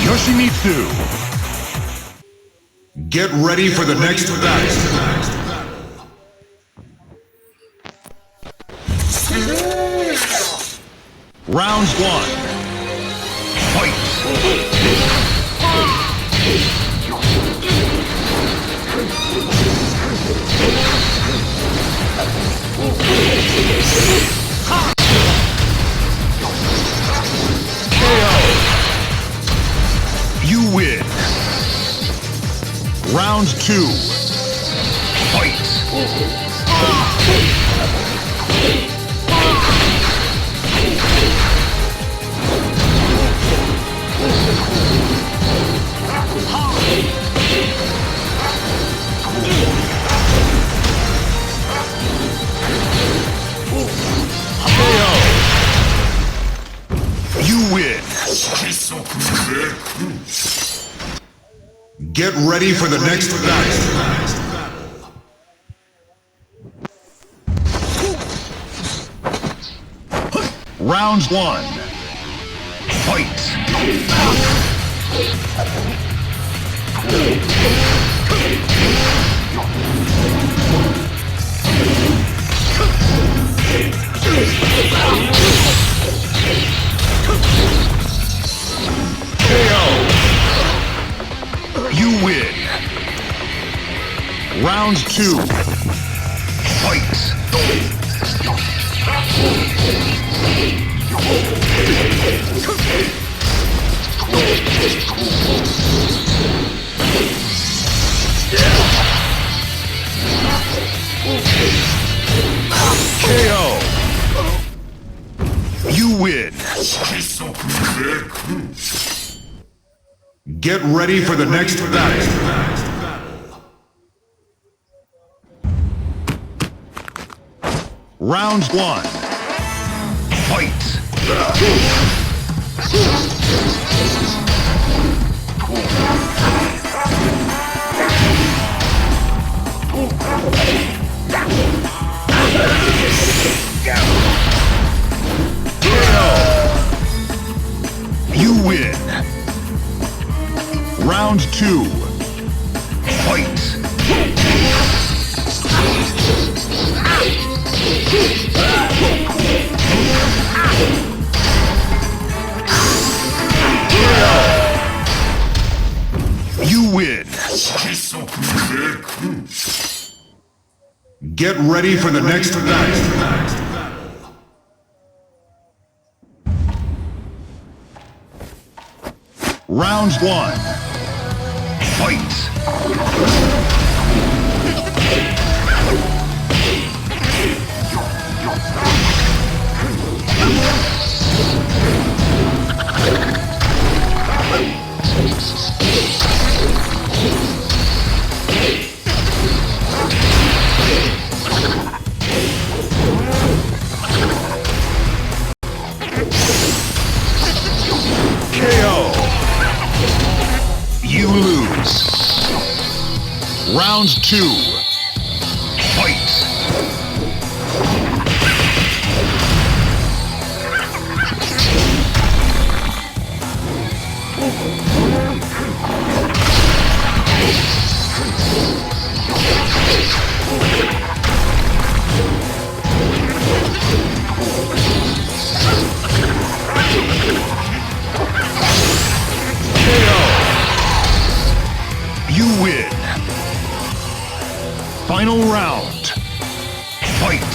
Yoshimitsu. Get ready for the next battle. Round 1. Fight! KO! You win! Round 2. Fight! Get ready for the next battle. Round 1. Fight! KO! You win! Round 2. Fight! KO! You win! Get ready for the next battle. Round 1. Fight! You win! Round 2. Fight! You win! Get ready for the next battle. Round 1. Fight! You lose. Round 2. Fight! You win. Final round. Fight!